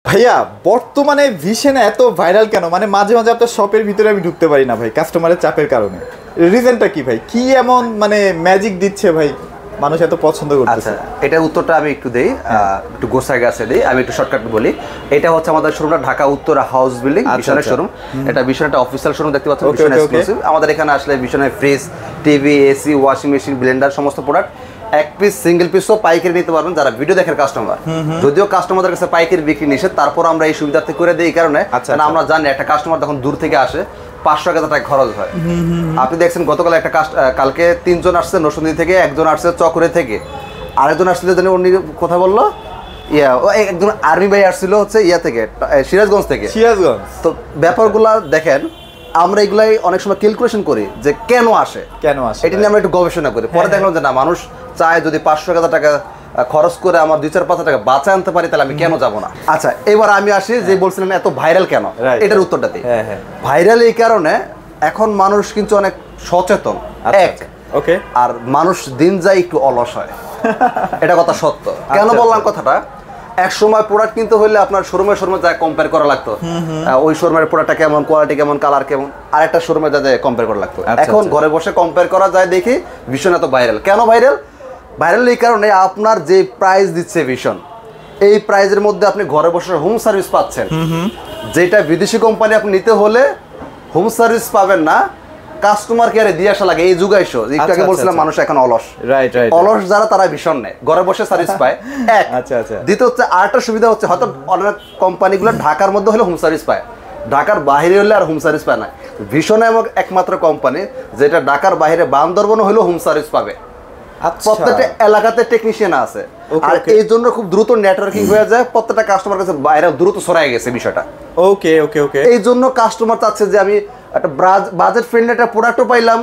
ভাইয়া বর্তমানে ভিশনে এত ভাইরাল কেন? মানে মাঝে মাঝে আপনার শপের ভিতরে আমি ঢুকতে পারি না ভাই, কাস্টমারের চাপের কারণে। রিজনটা কি ভাই? কি এমন মানে ম্যাজিক দিচ্ছে ভাই মানুষ এত পছন্দ করতেছে? আচ্ছা, এটার উত্তরটা আমি একটু দেই, একটু গোছায় গাছে দিই। আমি একটু শর্টকাট বলি। এটা হচ্ছে আমাদের শোরুমটা ঢাকা উত্তরা হাউস বিল্ডিং, বিশনের শোরুম। এটা বিশনের একটা অফিসিয়াল শোরুম, দেখতে পাচ্ছেন, বিশন এক্সক্লুসিভ। আমাদের এখানে আসলে বিশনের fridge, TV, AC, washing machine, blender সমস্ত প্রোডাক্ট এক পিস সিঙ্গেল পিসও পাইকারি নিতে পারবেন যারা ভিডিও দেখেন কাস্টমার। যদিও কাস্টমারদের কাছে পাইকারি বিক্রি নিষেধ, তারপর আমরা এই সুবিধার্থে করে দিই এই কারণে, কারণ আমরা জানি একটা কাস্টমার যখন দূর থেকে আসে 500 টাকা খরচ হয়। আপনি দেখছেন গতকাল একটা কালকে 3 জন আসছে নরসিংদী থেকে, একজন আসছে চকরে থেকে, আরেকজন আসছিল জানি উনি কথা বললো একজন আর্মি ভাই আসছিল হচ্ছে থেকে সিরাজগঞ্জ থেকে। সিরাজগঞ্জ। তো ব্যাপারগুলা দেখেন, আমরা এগুলাই অনেক সময় ক্যালকুলেশন করি যে কেন আসে এটা নিয়ে আমরা একটু গবেষণা করি। পরে দেখলাম যে না, মানুষ চায় যদি 500 টাকা খরচ করে আমার 2-4-5 টাকা বাঁচা আনতে পারি, তাহলে আমি কেন যাব না। আচ্ছা, এবার আমি আসি যে বলছিলেন এত ভাইরাল কেন, এটার উত্তরটা দিই। ভাইরাল এই কারণে, এখন মানুষ কিন্তু অনেক সচেতন, ওকে, আর মানুষ দিন যায় একটু অলস হয়। এটা কথা সত্য। কেন বললাম কথাটা? এক সময় প্রোডাক্ট কিনতে হলে আপনার শোরুমে যা কম্পেয়ার করা লাগতো, ওই শোরুমের প্রোডাক্টটা কেমন, কোয়ালিটি কেমন, কালার কেমন, আর একটা শোরুমে যা কম্পেয়ার করা লাগতো। এখন ঘরে বসে কম্পেয়ার করা যায় দেখি ভীষণ এত ভাইরাল। কেন ভাইরাল? ভাইরাল এই কারণে আপনার যে প্রাইস দিচ্ছে ভীষণ, এই প্রাইজের মধ্যে আপনি ঘরে বসে হোম সার্ভিস পাচ্ছেন, যেটা বিদেশি কোম্পানি আপনি নিতে হলে হোম সার্ভিস পাবেন না, কাস্টমার কেয়ারে দিয়ে আসা লাগে। এই যুগাইশো একটু আগে বলছিলাম মানুষ এখন অলস, অলস যারা তারা ভীষণ নেয়, ঘরে বসে সার্ভিস পায়। এক, দ্বিতীয় হচ্ছে আরেকটা সুবিধা হচ্ছে, হয়তো অনেক কোম্পানিগুলো ঢাকার মধ্যে হলে হোম সার্ভিস পায়, ঢাকার বাইরে হলে আর হোম সার্ভিস পায় না। ভীষণ এমন একমাত্র কোম্পানি যেটা ঢাকার বাইরে বান্দরবন হলেও হোম সার্ভিস পাবে। প্রত্যেকটা এলাকাতে টেকনিশিয়ান আছে, আর এই জন্য খুব দ্রুত নেটওয়ার্কিং হয়ে যায়, প্রত্যেকটা কাস্টমার কাছে বাইরে দ্রুত ছড়ায় গেছে বিষয়টা। ওকে ওকে ওকে। এই জন্য কাস্টমার চাচ্ছে যে আমি একটা বাজেট ফ্রেন্ডলি একটা প্রোডাক্টও পাইলাম,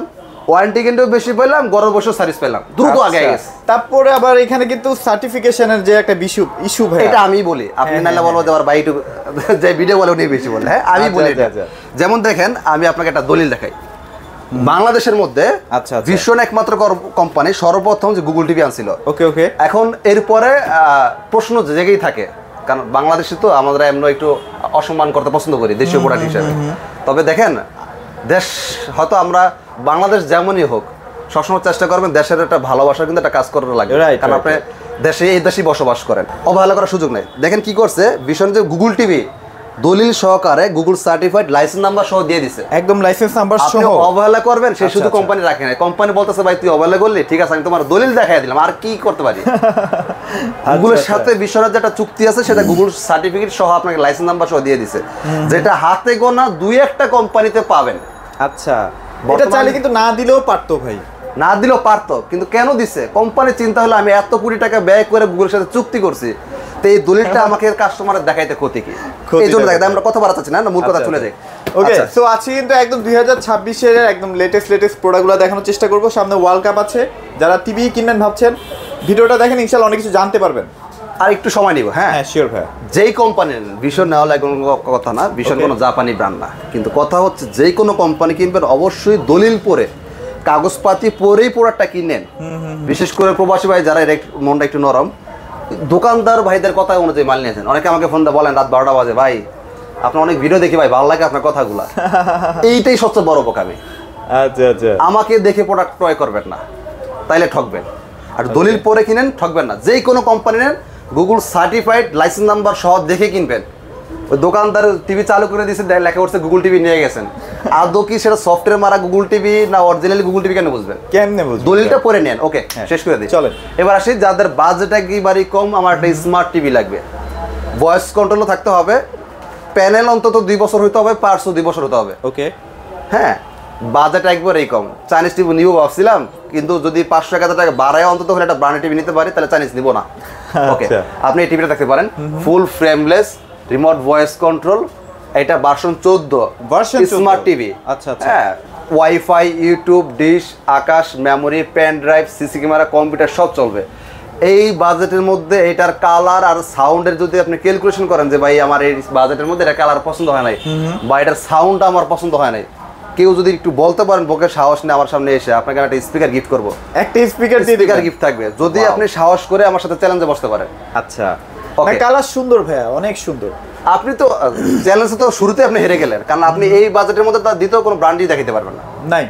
ওয়ারেন্টি কিন্তু বেশি পেলাম, ঘরে বসে সার্ভিস পেলাম, দ্রুত আগে গেছে। তারপরে আবার এখানে কিন্তু সার্টিফিকেশনের যে একটা ইস্যু ভাই, এটা আমি বলি, আপনি নালে বলবো দেওয়ার ভাই একটু যে ভিডিও বলে উনি বেশি বলে। হ্যাঁ, আমি বলি। যেমন দেখেন, আমি আপনাকে একটা দলিল দেখাই। বাংলাদেশের মধ্যে ভীষণ একমাত্র কোম্পানি সর্বপ্রথম যে গুগল টিভি আনছিল। ওকে ওকে। এখন এরপরে প্রশ্ন যে জায়গায় থাকে, কারণ বাংলাদেশে তো আমরা এমন একটু অসম্মান করতে পছন্দ করি দেশীয় প্রোডাক্ট হিসেবে। তবে দেখেন, দেশ হয়তো আমরা বাংলাদেশ যেমনই হোক, সবসময় চেষ্টা করবেন দেশের একটা ভালোবাসা কিন্তু একটা কাজ করার লাগে, কারণ আপনি দেশে এই দেশেই বসবাস করেন, অবহেলা করার সুযোগ নেই। দেখেন কি করছে ভীষণ, যে গুগল টিভি দলিল সহকারে গুগল সার্টিফাইড লাইসেন্স নাম্বার সহ দিয়ে দিছে, একদম লাইসেন্স নাম্বার সহ। অবহেলা করবেন সে শুধু কোম্পানি রাখে না, কোম্পানি বলতেছে ভাই তুই অবহেলা করলি, ঠিক আছে আমি তোমার দলিল দেখাই দিলাম, আর কি করতে পারি। গুগলের সাথে বিশ্বনাথ যেটা চুক্তি আছে সেটা গুগল সার্টিফিকেট সহ আপনাকে লাইসেন্স নাম্বার সহ দিয়ে দিছে, যেটা হাতে গোনা 2-1টা কোম্পানিতে পাবেন। আচ্ছা, এটা চাইলে কিন্তু না দিলেও পারতো ভাই, না দিলেও পারতো, কিন্তু কেন দিছে? কোম্পানি চিন্তা হলো আমি এত কোটি টাকা ব্যয় করে গুগলের সাথে চুক্তি করছি, তো এই দলিলটা আমাকে কাস্টমারের দেখাইতে ক্ষতি কি? এই জন্য দেখাই, আমরা কথা বাড়াচ্ছি না, মূল কথা চলে যাই। ওকে, সো আজকে কিন্তু একদম 2026 এর একদম লেটেস্ট প্রোডাক্টগুলো দেখানোর চেষ্টা করব। সামনে ওয়ার্ল্ড কাপ আছে, যারা টিভি কিনবেন ভাবছেন ভিডিওটা দেখেন, ইনশাআল্লাহ অনেক কিছু জানতে পারবেন। আর একটু সময় নিব। হ্যাঁ শিওর ভাই। যেই কোম্পানির ভীষণ নেওয়া লাগে কোনো কথা না, ভীষণ কোনো জাপানি ব্র্যান্ড না, কিন্তু কথা হচ্ছে যেই কোনো কোম্পানি কিনবেন অবশ্যই দলিল পড়ে, কাগজপাতি পরেই প্রোডাক্টটা কিনেন। বিশেষ করে প্রবাসী ভাই যারা মনটা একটু নরম, দোকানদার ভাইদের কথা অনুযায়ী মাল নিয়েছেন। অনেকে আমাকে ফোন দিয়ে বলেন রাত 12টা বাজে, ভাই আপনার অনেক ভিডিও দেখি ভাই, ভালো লাগে আপনার কথাগুলো। এইটাই সবচেয়ে বড় বোকামি। আচ্ছা আচ্ছা, আমাকে দেখে প্রোডাক্ট ক্রয় করবেন না, তাইলে ঠকবেন। আর দলিল পরে কিনেন, ঠকবেন না। যেই কোনো কোম্পানি নেন, গুগল সার্টিফাইড লাইসেন্স নাম্বার সহ দেখে কিনবেন। ওই দোকানদার টিভি চালু করে দিয়েছে, লেখা করছে গুগল টিভি নিয়ে গেছেন, আদৌ কি সেটা সফটওয়্যার মারা গুগল টিভি না অরিজিনালি গুগল টিভি? কেন বুঝবেন? কেমনে বুঝবেন? দলিলটা পরে নেন। ওকে, শেষ করে দিই, চলেন। এবার আসি যাদের বাজেট একেবারে কম, আমার একটা স্মার্ট টিভি লাগবে, ভয়েস কন্ট্রোলও থাকতে হবে, প্যানেল অন্তত 2 বছর হতে হবে, পার্টসও 2 বছর হতে হবে। ওকে, হ্যাঁ, বাজেট একবারেই কম। চাইনিজ টিভি নিব ভাবছিলাম, কিন্তু যদি 500-1000 টাকা বাড়ায় অন্তত হলে একটা ব্র্যান্ডের টিভি নিতে পারি, তাহলে চাইনিজ নিব না। ওকে, আপনি এই টিভিটা দেখতে পারেন, full frameless, remote voice control, এটা ভার্সন 14 স্মার্ট টিভি। আচ্ছা আচ্ছা, হ্যাঁ, wifi, YouTube, dish, Akash, memory, pen drive, CC camera, computer সব চলবে। এই বাজেটের মধ্যে এটার কালার আর সাউন্ডের যদি আপনি ক্যালকুলেশন করেন যে ভাই আমার এই বাজেটের মধ্যে এটা কালার পছন্দ হয় নাই, বা এটার সাউন্ডটা আমার পছন্দ হয় নাই, কেউ যদি একটু বলতে পারেন বকে সাহস নিয়ে আমার সামনে এসে, আপনাকে একটা স্পিকার গিফট করবো, একটা স্পিকার গিফট থাকবে, যদি আপনি সাহস করে আমার সাথে চ্যালেঞ্জে বসতে পারেন। আচ্ছা, কালার সুন্দর ভাইয়া, অনেক সুন্দর। আপনি তো চ্যালেঞ্জে তো শুরুতে আপনি হেরে গেলেন, কারণ আপনি এই বাজেটের মধ্যে তার দ্বিতীয় কোনো ব্র্যান্ডই দেখাতে পারবেন না। নাই,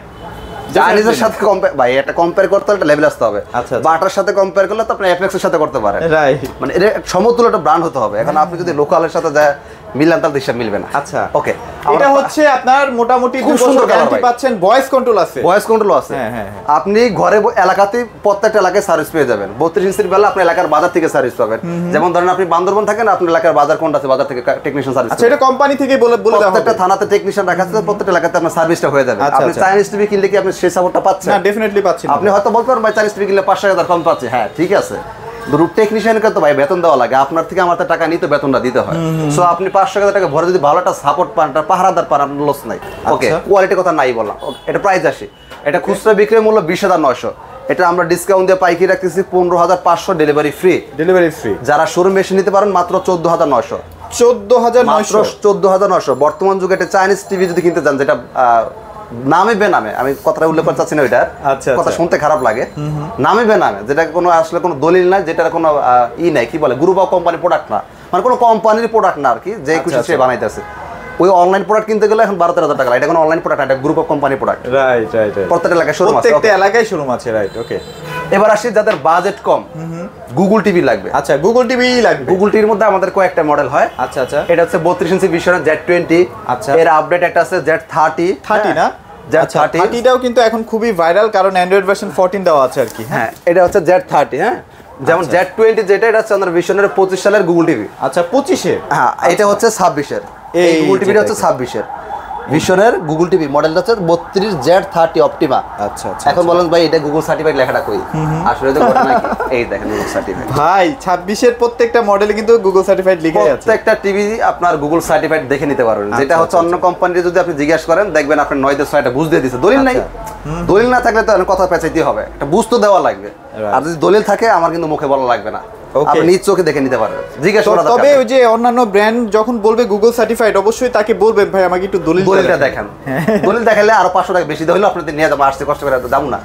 চাইনিজের সাথে ভাই এটা কম্পেয়ার করতে হলে একটা লেভেল আসতে হবে। আচ্ছা, বাটার সাথে কম্পেয়ার করলে তো আপনি এফএক্স এর সাথে করতে পারেন, রাইট। মানে এটা সমতুল্য একটা ব্র্যান্ড হতে হবে। এখন আপনি যদি লোকালের সাথে যায় মিলান, তাহলে হিসাব মিলবে না। আচ্ছা, ওকে, এটা হচ্ছে আপনার মোটামুটি খুব 2 বছর সুন্দর কালার গ্যারান্টি ভাই। পাচ্ছেন, ভয়েস কন্ট্রোল আছে। ভয়েস কন্ট্রোল আছে। হ্যাঁ, হ্যাঁ, হ্যাঁ। আপনি ঘরে এলাকাতেই প্রত্যেকটা এলাকায় সার্ভিস পেয়ে যাবেন। 32 ইঞ্চির বেলা আপনি এলাকার বাজার থেকে সার্ভিস পাবেন। যেমন ধরেন আপনি বান্দরবন থাকেন, আপনার এলাকার বাজার কোনটা আছে, বাজার থেকে টেকনিশিয়ান সার্ভিস। আচ্ছা, এটা কোম্পানি থেকে বলে দেওয়া হবে। প্রত্যেকটা থানাতে টেকনিশিয়ান রাখা আছে, প্রত্যেকটা এলাকাতে আপনার সার্ভিসটা হয়ে যাবে। আচ্ছা, আপনি আচ্ছা। চাইনিজ টিভি কিনলে কি আপনি সেই সাপোর্টটা পাচ্ছেন? না, ডেফিনেটলি পাচ্ছি না। আপনি হয়তো বলতে পারেন ভাই চাইনিজ টিভি কিনলে 500 টাকা কম পাচ্ছি। হ্যাঁ, ঠিক আছে, টেকনিশিয়ানকে তো ভাই বেতন দেওয়া লাগে, আপনার থেকে আমার টাকা নিয়ে তো বেতনটা দিতে হয়। সো আপনি 500 টাকা ভরে যদি ভালো একটা সাপোর্ট পান, পাহারাদার পান, আপনার লস নাই। ওকে, কোয়ালিটির কথা নাই বললাম। এটা প্রাইস আসে, এটা খুচরা বিক্রয় মূল্য 20,900। এটা আমরা ডিসকাউন্ট দিয়ে পাইকারি রাখতেছি 15,500, ডেলিভারি ফ্রি। Delivery free. যারা শোরুম এসে নিতে পারেন মাত্র 14,900। 14,900। 14,900। বর্তমান যুগে একটা চাইনিজ টিভি যদি কিনতে চান, যেটা নামে বেনামে, আমি কথাটা উল্লেখ করতে চাচ্ছি না, ওইটা আচ্ছা, কথা আচ্ছা। শুনতে খারাপ লাগে, নামে বেনামে, যেটা কোনো আসলে কোনো দলিল নাই, যেটার কোনো নাই, কি বলে, গ্রুপ অফ কোম্পানি প্রোডাক্ট না, মানে কোনো কোম্পানির প্রোডাক্ট না আর কি, যে খুশি সে বানাইতেছে। ওই অনলাইন প্রোডাক্ট কিনতে গেলে এখন 12-13,000 টাকা। এটা কোনো অনলাইন প্রোডাক্ট, এটা group of company product. Right, right, right. প্রত্যেকটা এলাকায় শোরুম আছে। প্রত্যেকটা এলাকায় শোরুম আছে, রাইট। ওকে, এবার আসি যাদের বাজেট কম, গুগল টিভি লাগবে। আচ্ছা, গুগল টিভি লাগবে। গুগল টিভির মধ্যে আমাদের কয়েকটা মডেল হয়। আচ্ছা, আচ্ছা। এটা হচ্ছে 32 ইঞ্চি ভিশনের Z20। আচ্ছা। এর আপডেট একটা আছে Z30। 30 না? আচ্ছা, 30টাও কিন্তু এখন খুবই ভাইরাল, কারণ অ্যান্ড্রয়েড ভার্সন 14 দেওয়া আছে আর কি। হ্যাঁ, এটা হচ্ছে Z30। হ্যাঁ, যেমন Z20 যেটা, এটা হচ্ছে আমাদের ভিশনের 25 সালের গুগল টিভি। আচ্ছা, 25-এ। হ্যাঁ, এটা হচ্ছে 26-এর। এই গুগল টিভিটা হচ্ছে 26-এর ভিশনের গুগল টিভি। মডেলটা হচ্ছে 32 Z30 অপটিমা। আচ্ছা, আচ্ছা। এখন বলেন ভাই এটা গুগল সার্টিফাইড লেখাটা কই? আসলে তো ঘটনা কি, এই দেখেন গুগল সার্টিফাইড ভাই, 26-এর প্রত্যেকটা মডেলে কিন্তু গুগল সার্টিফাইড লিখে আছে। প্রত্যেকটা টিভি আপনার গুগল সার্টিফাইড দেখে নিতে পারবেন। যেটা হচ্ছে অন্য কোম্পানির যদি আপনি জিজ্ঞেস করেন, দেখবেন আপনার 9/6 বুঝ দিয়ে দিছে, দলিল নাই। দলিল না থাকলে তো কথা পেঁচাইতে হবে, একটা বুঝ তো দেওয়া লাগবে। আর যদি দলিল থাকে, আমার কিন্তু মুখে বলা লাগবে না, আপনি নিজ চোখে দেখে নিতে পারবেন, জিজ্ঞেস করা দরকার। তবে ওই যে অন্যান্য ব্র্যান্ড যখন বলবে গুগল সার্টিফাইড, অবশ্যই তাকে বলবেন ভাই আমাকে একটু দলিলটা দেখান। দলিল দেখালে আরো 500 টাকা বেশি হলো, আপনাদের নিয়ে যাবো, আসতে কষ্ট করে যাবো না,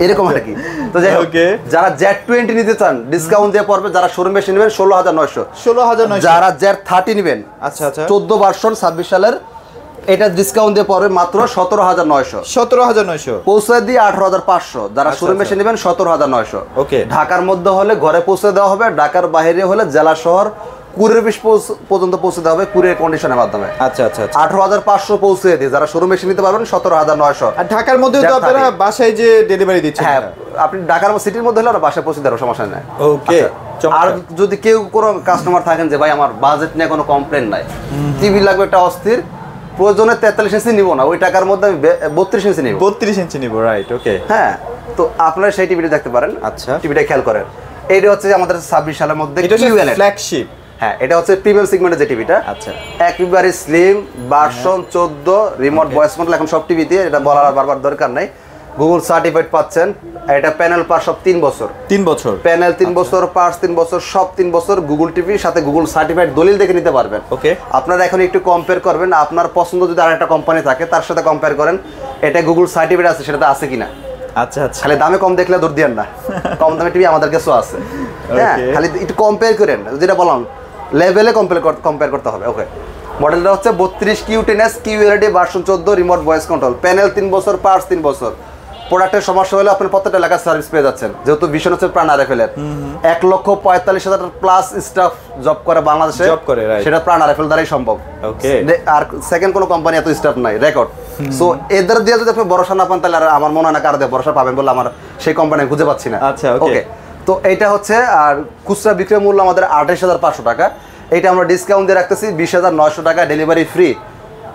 এরকম আর কি। তো যাই হোক, যারা Z20 নিতে চান ডিসকাউন্ট দিয়ে পড়বে, যারা শোরুমে এসে নেবেন 16,900। 16,900। যারা Z30 নেবেন, আচ্ছা, আচ্ছা, 14 ভার্সন 26 সালের, এটা ডিসকাউন্ট দিয়ে পড়বে মাত্র 17,900। 17,900 পৌঁছে দিয়ে 18,500। যারা শোরুমে এসে নেবেন 17,900। ওকে, ঢাকার মধ্যে হলে ঘরে পৌঁছে দেওয়া হবে, ঢাকার বাইরে হলে জেলা শহর কুরিয়ার পর্যন্ত পৌঁছে দেওয়া হবে, কুরিয়ার কন্ডিশনের মাধ্যমে। আচ্ছা, আচ্ছা। 18,500 পৌঁছে দিয়ে যারা শোরুমে এসে নিতে পারবেন 17,900। আর ঢাকার মধ্যে তো আপনারা বাসায় যে ডেলিভারি দিচ্ছেন? হ্যাঁ, আপনি ঢাকার সিটির মধ্যে হলে বাসায় পৌঁছে দেওয়ার সমস্যা নাই। ওকে। আর যদি কেউ কোনো কাস্টমার থাকেন যে ভাই আমার বাজেট নিয়ে কোনো কমপ্লেন নাই, টিভি লাগবে একটা অস্থির, প্রয়োজনে 43 ইঞ্চি নিব না, ওই টাকার মধ্যে আমি 32 ইঞ্চি নিব। 32 ইঞ্চি নিব, রাইট। ওকে, হ্যাঁ, তো আপনারা সেই টিভিটা দেখতে পারেন। আচ্ছা, টিভিটা খেয়াল করেন। এইটা হচ্ছে আমাদের 26 সালের মধ্যে এটা হচ্ছে ফ্ল্যাগশিপ। হ্যাঁ, এটা হচ্ছে প্রিমিয়াম সেগমেন্টের যে টিভিটা। আচ্ছা, একেবারে slim version 14, remote voice control এখন সব টিভিতে, এটা বলার বারবার দরকার নাই। গুগল সার্টিফাইড পাচ্ছেন। এটা প্যানেল পাস সব 3 বছর। 3 বছর প্যানেল 3 বছর, পার্টস 3 বছর, সব 3 বছর। গুগল টিভির সাথে গুগল সার্টিফাইড দলিল দেখে নিতে পারবেন। ওকে, আপনারা এখন একটু কম্পেয়ার করবেন, আপনার পছন্দ যদি আরেকটা কোম্পানি থাকে তার সাথে কম্পেয়ার করেন, এটা গুগল সার্টিফাইড আছে সেটাতে আছে কিনা। আচ্ছা, আচ্ছা। খালি দামে কম দেখলে দূর দিয়েন না, কম দামে টিভি আমাদের কাছেও আছে। হ্যাঁ, খালি একটু কম্পেয়ার করেন, যেটা বললাম লেভেলে কম্পেয়ার করতে হবে। ওকে, মডেলটা হচ্ছে 32 Q10S QLED version 14, remote voice control, panel 3 বছর, পার্টস 3 বছর। প্রোডাক্টের সমস্যা হলে আপনি প্রত্যেকটা এলাকার সার্ভিস পেয়ে যাচ্ছেন, যেহেতু ভিশন হচ্ছে প্রাণ আরএফএল-এর। 1,45,000 প্লাস স্টাফ জব করে বাংলাদেশে, সেটা প্রাণ আরএফএল দ্বারাই সম্ভব। ওকে, আর সেকেন্ড কোনো কোম্পানি এত স্টাফ নাই, রেকর্ড। সো এদের দিয়ে যদি আপনি ভরসা না পান, তাহলে আমার মনে হয় না কার দিয়ে ভরসা পাবেন বলে আমার সেই কোম্পানি খুঁজে পাচ্ছি না। আচ্ছা, ওকে, তো এইটা হচ্ছে, আর খুচরা বিক্রয় মূল্য আমাদের 28,500 টাকা। এইটা আমরা ডিসকাউন্ট দিয়ে রাখতেছি 20,900 টাকা, ডেলিভারি ফ্রি।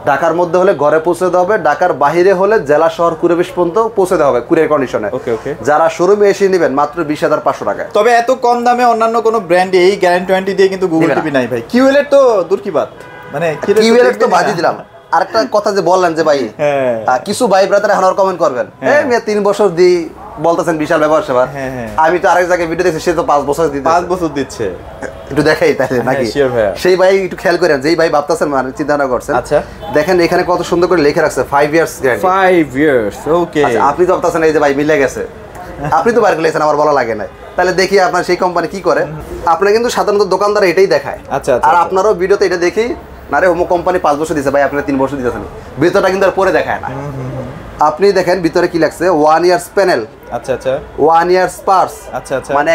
ঢাকার মধ্যে হলে ঘরে পৌঁছে দেওয়া হবে, ঢাকার বাইরে হলে জেলা শহর কুরিয়ার পর্যন্ত পৌঁছে দেওয়া হবে, কুরিয়ার কন্ডিশনে। ওকে, ওকে। যারা শোরুমে এসে নেবেন মাত্র 20,500 টাকা। তবে এত কম দামে অন্যান্য কোনো ব্র্যান্ডে এই গ্যারান্টি দিয়ে কিন্তু গুগল টিভি নাই ভাই। কিউএলএর তো দূর কি বাত, মানে কিউএলএর তো বাজি দিলাম। আরেকটা কথা যে বললেন যে ভাই, কিছু ভাই ব্রাদার এখন আর কমেন্ট করবেন, এই মেয়ে 3 বছর দিই বলতেছেন বিশাল ব্যাপার সেবার। আমি তো আরেক জায়গায় ভিডিও দেখছি, সে তো 5 বছর দিচ্ছে। 5 বছর দিচ্ছে, একটু দেখাই তাহলে নাকি? সেই ভাই একটু খেয়াল করেন, যেই ভাই ভাবতেছেন মানে চিন্তা না করছেন। আচ্ছা, দেখেন এখানে কত সুন্দর করে লেখা রাখছে 5 ইয়ার্স গ্যারান্টি। 5 ইয়ার্স, ওকে। আপনি তো ভাবতেছেন এই যে ভাই মিলে গেছে, আপনি তো বাইরে গেলেছেন, আমার বলা লাগে না। তাহলে দেখি আপনার সেই কোম্পানি কি করে। আপনার কিন্তু সাধারণত দোকানদার এটাই দেখায়। আচ্ছা, আর আপনারও ভিডিওতে এটা দেখি, না রে অমুক কোম্পানি 5 বছর দিচ্ছে, ভাই আপনারা 3 বছর দিতেছেন, ভিতরটা কিন্তু আর পরে দেখায় না। আপনি দেখেন ভিতরে কি লাগছে, 1 ইয়ার্স প্যানেল, আচ্ছা আচ্ছা 1 ইয়ার্স পার্টস, আচ্ছা আচ্ছা মানে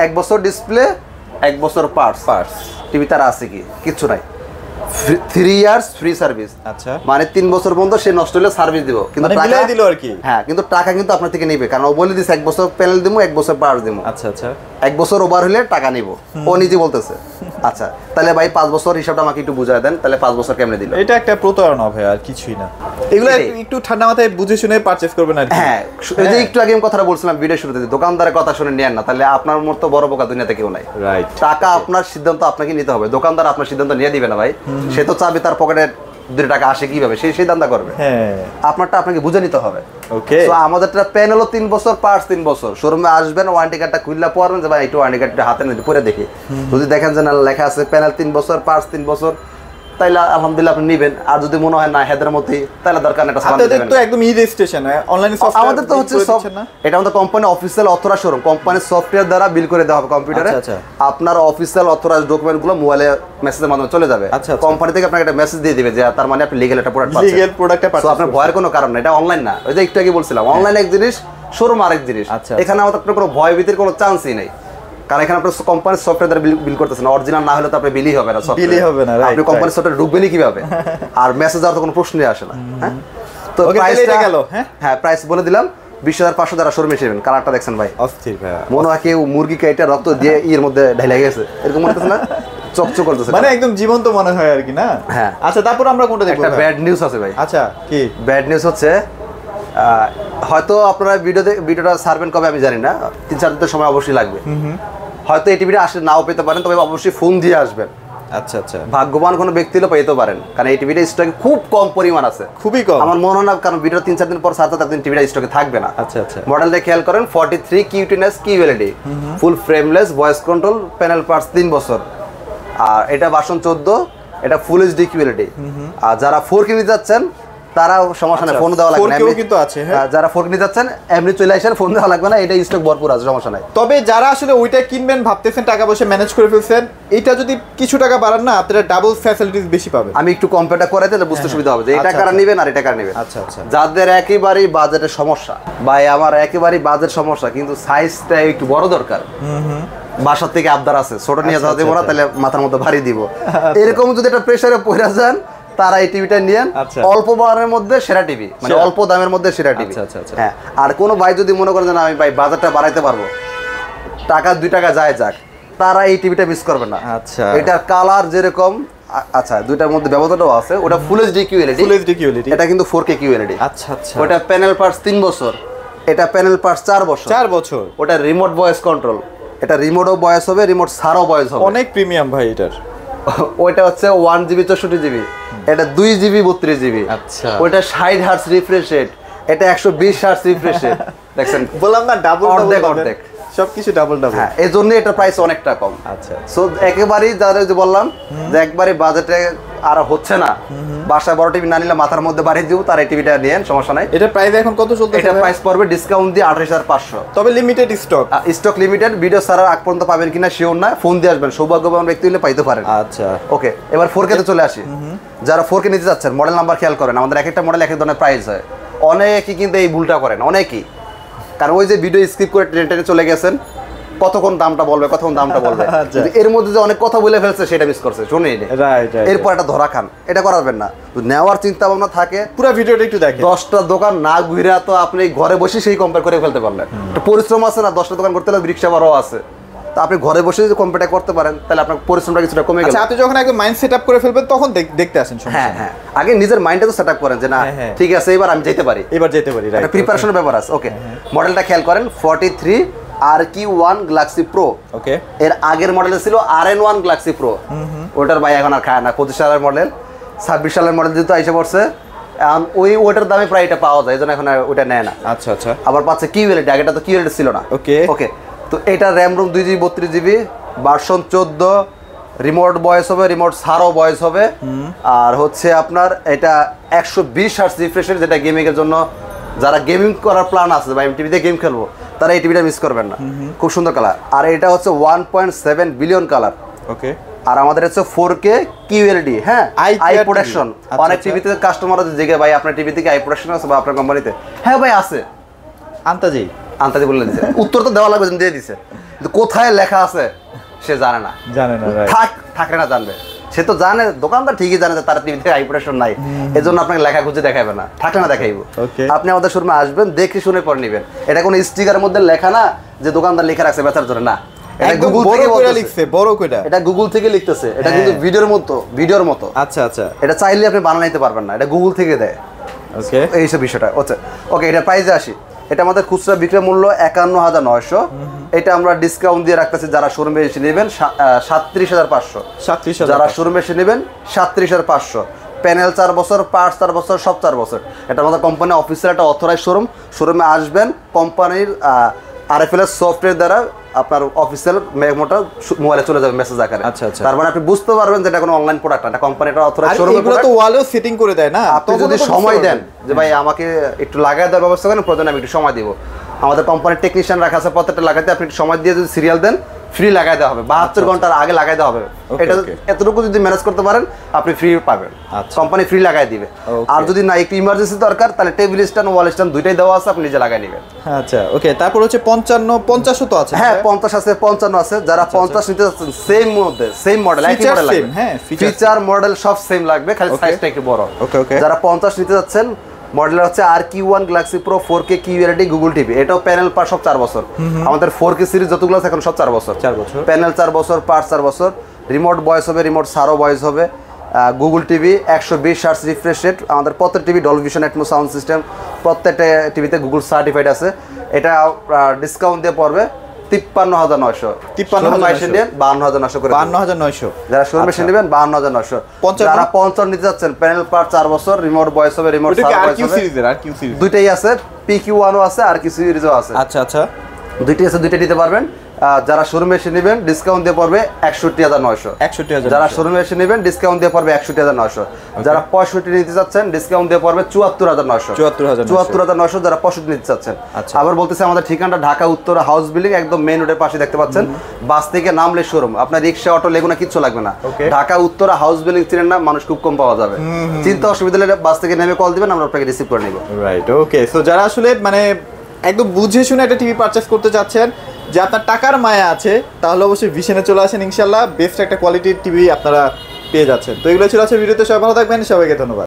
1 বছর ডিসপ্লে, 1 বছর পার্টস। টিভি তার আছে কি কিচ্ছু নাই। 3 ইয়ার্স ফ্রি সার্ভিস, আচ্ছা মানে 3 বছর পর্যন্ত সে নষ্ট হলে সার্ভিস দিব, কিন্তু মানে টাকা মিলাই দিল আর কি। হ্যাঁ, কিন্তু টাকা কিন্তু আপনার থেকে নেবে, কারণ ও বলে দিছে 1 বছর প্যানেল দিমু, 1 বছর পার্টস দিমু। আচ্ছা আচ্ছা 1 বছর ওভার হলে টাকা নিব, ও নিজে বলতেছে। আচ্ছা তাহলে ভাই 5 বছর হিসাবটা আমাকে একটু বুঝায় দেন, তাহলে 5 বছর কেমনে দিল? এটা একটা প্রতারণা ভাই, আর কিছুই না। এগুলো একটু ঠান্ডা মাথায় বুঝে শুনে পারচেজ করবেন আর কি। হ্যাঁ, এই যে একটু আগে আমি কথাটা বলছিলাম ভিডিও শুরুতে, দোকানদারের কথা শুনে নেন না, তাহলে আপনার মতো বড় বোকা দুনিয়াতে কেউ নাই। রাইট, টাকা আপনার সিদ্ধান্ত আপনাকে নিতে হবে, দোকানদার আপনার সিদ্ধান্ত নিয়ে দিবে না ভাই। সে তো চাবে তার পকেটে 2 টাকা আসে কিভাবে, সেই সিদ্ধান্ত করবে। হ্যাঁ, আপনারটা আপনাকে বুঝে নিতে হবে। ওকে, তো আমাদেরটা প্যান হলো 3 বছর, পার্টস 3 বছর। শোরুমে আসবেন, ওয়ারেন্টি কার্ডটা খুললে পড়বেন যে ভাই একটু ওয়ারেন্টি কার্ডটা হাতে নিয়ে পরে দেখি, যদি দেখেন যে না লেখা আছে প্যানেল 3 বছর, পার্টস 3 বছর, তাইলে আলহামদুলিল্লাহ আপনি নেবেন। আর যদি মনে হয় না হেদের মধ্যে, তাহলে দরকার না, এটা সামান আপনাদের দিবেন। তো একদম ই রেজিস্ট্রেশন অনলাইনে সফটওয়্যার, আমাদের তো হচ্ছে সব, এটা আমাদের কোম্পানি অফিসিয়াল অথরাইজ শোরুম, কোম্পানির সফটওয়্যার দ্বারা বিল করে দেওয়া হবে কম্পিউটারে। আচ্ছা। আপনার অফিসিয়াল অথরাইজ ডকুমেন্টগুলো মোবাইলে মেসেজের মাধ্যমে চলে যাবে। আচ্ছা। কোম্পানি থেকে আপনাকে একটা মেসেজ দিয়ে দিবে যে তার মানে আপনি লিগ্যাল একটা প্রোডাক্ট পাচ্ছেন, লিগ্যাল প্রোডাক্টটা তো পাচ্ছেন। আপনার ভয়ের কোনো কারণ নেই, এটা অনলাইন না। ওই যে একটু আগে বলছিলাম, অনলাইন এক জিনিস, শোরুম আরেক জিনিস। আচ্ছা। এখানে আমাদের আপনার কোনো ভয় ভীতির কোনো চান্সই নেই, কারণ এখানে আপনার কোম্পানির সফটওয়্যার দ্বারা বিল করতেছেন। অরিজিনাল না হলে তো আপনি বিলই হবে না, বিলই হবে না, আপনি কোম্পানির সফটওয়্যার ঢুকবেনই কিভাবে? আর মেসেজ দেওয়ার তো কোনো প্রশ্নই আসে না। হ্যাঁ, তো প্রাইসটা গেল। হ্যাঁ, প্রাইস বলে দিলাম 20,500 দ্বারা শোরুমে এসেবেন। কালারটা দেখছেন ভাই, অস্থির ভাই, মনে হয় কেউ মুরগি কেটে রক্ত দিয়ে এর মধ্যে ঢেলে গেছে, এরকম মনে হচ্ছে না? চকচক করতেছে, মানে একদম জীবন্ত মনে হয় আর কি না? হ্যাঁ। আচ্ছা, তারপর আমরা কোনটা দেখব? একটা ব্যাড নিউজ আছে ভাই। আচ্ছা, কি ব্যাড নিউজ হচ্ছে, হয়তো আপনারা ভিডিওটা ছাড়বেন কবে আমি জানি না, 3-4 দিনের সময় অবশ্যই লাগবে। হয়তো এই টিভিটা আসলে নাও পেতে পারেন, তবে অবশ্যই ফোন দিয়ে আসবেন। আচ্ছা আচ্ছা, ভাগ্যবান কোনো ব্যক্তি হলে পেতে পারেন, কারণ এই টিভিটা স্টকে খুব কম পরিমাণ আছে, খুবই কম আমার মনে হয় না, কারণ ভিডিও 3-4 দিন পর ছাড়তে তার দিন টিভিটা স্টকে থাকবে না। আচ্ছা আচ্ছা, মডেলটা খেয়াল করেন, 43 কিউটিনেস QLED, full frameless, voice control, panel parts 3 বছর। আর এটা ভার্সন 14, এটা ফুল এইচডি কিউএলইডি। আর যারা 4K নিতে যাচ্ছেন তারা সমস্যা নেই, ফোন দেওয়া লাগবে না। 4K কিন্তু আছে, হ্যাঁ। যারা 4K নিতে যাচ্ছেন এমনি চলে আসেন, ফোন দেওয়া লাগবে না, এটা স্টক ভরপুর আছে, সমস্যা নাই। তবে যারা আসলে ওইটা কিনবেন ভাবতেছেন, টাকা পয়সা ম্যানেজ করে ফেলছেন, এটা যদি কিছু টাকা বাড়ান না, আপনারা ডাবল ফ্যাসিলিটিস বেশি পাবেন। আমি একটু কম্পেয়ারটা করে দিলে বুঝতে সুবিধা হবে যে এটা কারা নেবেন আর এটা কারা নেবেন। আচ্ছা আচ্ছা, যাদের একেবারেই বাজেটের সমস্যা, ভাই আমার একেবারেই বাজেট সমস্যা, কিন্তু সাইজটা একটু বড় দরকার, বাসার থেকে আবদার আছে, ছোট নিয়ে যাওয়া দেবো না, তাহলে মাথার মধ্যে ভারী দিব, এরকম যদি একটা প্রেসারে পড়ে যান, তারা এই টিভিটা নিয়েন। অল্প বাজারের মধ্যে সেরা টিভি, মানে অল্প দামের মধ্যে সেরা টিভি। হ্যাঁ, আর কোনো ভাই যদি মনে করেন যে না আমি ভাই বাজারটা বাড়াইতে পারবো, টাকা 2 টাকা যায় যাক, তারা এই টিভিটা মিস করবে না। আচ্ছা, এটার কালার যেরকম, আচ্ছা দুইটার মধ্যে ব্যবধানটাও আছে, ওটা full HD QLED, full HD QLED, এটা কিন্তু 4K কিউএলইডি। আচ্ছা আচ্ছা, ওটা প্যানেল পার্টস 3 বছর, এটা প্যানেল পার্টস 4 বছর। 4 বছর, ওটা রিমোট ভয়েস কন্ট্রোল, এটা রিমোটও ভয়েস হবে, রিমোট ছাড়াও ভয়েস হবে, অনেক প্রিমিয়াম ভাই এটার। ওইটা হচ্ছে 1GB 64GB, এটা 2GB 32GB। আচ্ছা, ওইটা 60 হার্টজ রিফ্রেশ রেট, এটা 120 হার্টজ রিফ্রেশ রেট। দেখছেন, বললাম না ডাবল, অর্ধেক সবকিছু ডাবল। হ্যাঁ, এই জন্য এটা প্রাইস অনেকটা কম। আচ্ছা, সো একেবারেই যাদের যে বললাম যে একবারে বাজেটে আর হচ্ছে না, বাসায় বড় টিভি না নিলে মাথার মধ্যে বাড়িয়ে দিব, তার এই টিভিটা নিয়েন, সমস্যা নাই। এটা প্রাইস এখন কত চলতেছে? এটা প্রাইস পড়বে ডিসকাউন্ট দিয়ে 28,500, তবে limited stock, stock limited. Video ছাড়ার আগ পর্যন্ত পাবেন কিনা শিওর না, ফোন দিয়ে আসবেন, সৌভাগ্যবান ব্যক্তি হলে পাইতে পারেন। আচ্ছা, ওকে, এবার 4K তে চলে আসি। যারা 4K নিতে যাচ্ছেন, মডেল নাম্বার খেয়াল করেন, আমাদের এক একটা মডেল এক এক ধরনের প্রাইস হয়। অনেকেই কিন্তু এই ভুলটা করেন, অনেকেই, কারণ ওই যে ভিডিও স্কিপ করে ট্রেনে চলে গেছেন, কতক্ষণ দামটা বলবে, কতক্ষণ দামটা বলবে, এর মধ্যে যে অনেক কথা বলে ফেলছে সেটা মিস করছে, শুনে এরপর এটা ধরা খান, এটা করাবেন না। নেওয়ার চিন্তা ভাবনা থাকে, পুরো ভিডিওটা একটু দেখেন। 10টা দোকান না ঘুরে তো আপনি ঘরে বসে সেই কম্পেয়ার করে ফেলতে পারলেন। পরিশ্রম আছে না, 10টা দোকান করতে হলে রিক্সা ভাড়াও আছে, তা আপনি ঘরে বসে যদি কম্পেয়ার করতে পারেন, তাহলে আপনার পরিশ্রমটা কিছুটা কমে গেল। আচ্ছা, আপনি যখন একদম মাইন্ড সেট আপ করে ফেলবেন তখন দেখতে আসেন। হ্যাঁ হ্যাঁ, আগে নিজের মাইন্ডটা তো সেট আপ করেন যে না ঠিক আছে এবার আমি যেতে পারি, রাইট, প্রিপারেশনের ব্যাপার আছে। ওকে, মডেলটা খেয়াল করেন, 43 RQ1 গ্যালাক্সি প্রো। ওকে, এর আগের মডেল ছিল RN1 গ্যালাক্সি প্রো, ওটার ভাই এখন আর খায় না। 25 সালের মডেল, 26 সালের মডেল যেহেতু এসে পড়ছে, ওইটার দামে প্রায় এটা পাওয়া যায়, এই জন্য এখন ওইটা নেয় না। আচ্ছা আচ্ছা, আবার পাচ্ছে কিউএলইডি, আগেটা তো কিউএলইডি ছিল না। ওকে ওকে, তো এটা RAM ROM 2GB 32GB, version 14, remote voice হবে, রিমোট ছাড়াও ভয়েস হবে। আর হচ্ছে আপনার এটা 120 হার্টজ রিফ্রেশ রেট, যেটা গেমিং এর জন্য, যারা গেমিং করার প্ল্যান আছে বা টিভিতে গেম খেলবো তারা এই টিভিটা মিস করবেন না। খুব সুন্দর কালার। আর এটা হচ্ছে 1.7 বিলিয়ন কালার। ওকে। আর আমাদের হচ্ছে 4K QLED, হ্যাঁ, আই প্রোটেকশন। অনেক টিভিতে কাস্টমার জিজ্ঞাসা, ভাই আপনার টিভি থেকে আই প্রোটেকশন আছে বা আপনার কোম্পানিতে? হ্যাঁ ভাই আছে। আন্তাজি বলে দিছে, উত্তর তো দেওয়া লাগবে, দিয়ে দিছে, কিন্তু কোথায় লেখা আছে সে জানে না। থাকলে না জানবে, সে তো জানে, দোকানদার ঠিকই জানে যে তার টিভিতে আই প্রোটেকশন নাই, এজন্য আপনাকে লেখা খুঁজে দেখাবে না, থাকলে না দেখাইবো। আপনি আমাদের শোরুমে আসবেন, দেখে শুনে পরে নেবেন। এটা কোনো স্টিকারের মধ্যে লেখা না যে দোকানদার লেখা রাখছে বেচার জন্য, না। এটা গুগল থেকে লিখতেছে, এটা কিন্তু ভিডিওর মতো। আচ্ছা আচ্ছা, এটা চাইলে আপনি বানানো নিতে পারবেন না, এটা গুগল থেকে দেয়। ওকে, এইসব বিষয়টা হচ্ছে। ওকে, এটা প্রাইসে আসি। এটা আমাদের খুচরা বিক্রয় মূল্য 51,900। এটা আমরা ডিসকাউন্ট দিয়ে রাখতেছি, যারা শোরুমে এসে নেবেন 37,500। যারা শোরুমে এসে নেবেন 37,500। প্যানেল 4 বছর, পার্টস 4 বছর, সব 4 বছর। এটা আমাদের কোম্পানি অফিসের একটা অথরাইজ শোরুম। শোরুমে আসবেন, কোম্পানির RFL সফটওয়্যার দ্বারা আপনার অফিসিয়াল মেমোটা মোবাইলে চলে যাবে মেসেজ আকারে। আচ্ছা আচ্ছা, তার মানে আপনি বুঝতে পারবেন যে এটা কোনো অনলাইন প্রোডাক্ট না, এটা কোম্পানিটা অথরাইজ শোরুমে। এগুলো তো ওয়ালেও সেটিং করে দেয় না, আপনি যদি সময় দেন যে ভাই আমাকে একটু লাগায় দেওয়ার ব্যবস্থা করেন, প্রয়োজন আমি একটু সময় দিব, আমাদের কোম্পানির টেকনিশিয়ান রাখা আছে, প্রত্যেকটা লাগাতে আপনি একটু সময় দিয়ে যদি সিরিয়াল দেন, ফ্রি লাগাই দেওয়া হবে, 72 ঘন্টার আগে লাগাই দেওয়া হবে। এটা এতটুকু যদি ম্যানেজ করতে পারেন আপনি ফ্রি পাবেন, কোম্পানি ফ্রি লাগাই দিবে। আর যদি না একটু ইমার্জেন্সি দরকার, তাহলে টেবিল স্ট্যান্ড, ওয়াল স্ট্যান্ড দুইটাই দেওয়া আছে, আপনি নিজে লাগাই নেবেন। আচ্ছা ওকে। তারপর হচ্ছে 55, 50 তো আছে? হ্যাঁ, 50 আছে, 55 আছে। যারা 50 নিতে যাচ্ছেন, সেম মধ্যে সেম মডেল, একই মডেল লাগবে, হ্যাঁ, ফিচার মডেল সব সেম লাগবে, খালি সাইজটা একটু বড়। ওকে ওকে। যারা 50 নিতে যাচ্ছেন, মডেল হচ্ছে RQ1 Galaxy Pro 4K QLED Google TV. এটাও প্যানেল পার সব 4 বছর। আমাদের 4K সিরিজ যতগুলো আছে এখন সব 4 বছর। প্যানেল 4 বছর, পার্ট 4 বছর, রিমোট ভয়েস হবে, রিমোট সারো ভয়েস হবে। Google TV 120 Hz refresh rate. আমাদের প্রত্যেক TV Dolby vision Atmos sound system, প্রত্যেকটা টিভিতে গুগল সার্টিফাইড আছে। এটা ডিসকাউন্ট দিয়ে পড়বে 53,900। 52,900 করে, 52,900। যারা শোরুমে এসে নেবেন 52,900। যারা 50 নিতে যাচ্ছেন, প্যানেল পার 4 বছর, রিমোট ভয়েস হবে, রিমোট সার্ভ ভয়েস হবে, দুইটাই আছে, PQ1 ও আছে, আর কি সিরিজও আছে। আচ্ছা আচ্ছা, দুইটাই আছে, দুইটা নিতে পারবেন। যারা শোরুমে এসে নেবেন ডিসকাউন্ট দিয়ে পড়বে 61,900। যারা শোরুমে এসে নেবেন ডিসকাউন্ট দিয়ে পড়বে 61,900। যারা 65 নিতে চাচ্ছেন ডিসকাউন্ট দিয়ে পড়বে 74,900। 74,900 যারা 65 নিতে চাচ্ছেন। আবার বলতেছে, আমাদের ঠিকানাটা ঢাকা উত্তর হাউস বিল্ডিং, একদম মেইন রোডের পাশে দেখতে পাচ্ছেন। বাস থেকে নামলে শোরুম, আপনার রিক্সা, অটো, লেগুনা কিচ্ছু লাগবে না। ঢাকা উত্তর হাউস বিল্ডিং চিনেন না, মানুষ খুব কম পাওয়া যাবে। চিন্তা অসুবিধা হলে বাস থেকে নেমে কল দিবেন, আমরা আপনাকে রিসিভ করে নিব। রাইট, ওকে। সো যারা আসলে মানে একদম বুঝে শুনে একটা টিভি পারচেজ করতে চাচ্ছেন, যে আপনার টাকার মায়া আছে, তাহলে অবশ্যই ভিশনে চলে আসেন, ইনশাল্লাহ বেস্ট একটা কোয়ালিটির টিভি আপনারা পেয়ে যাচ্ছেন। তো এগুলো ছিল আছে ভিডিওতে। সবাই ভালো থাকবেন, সবাইকে ধন্যবাদ।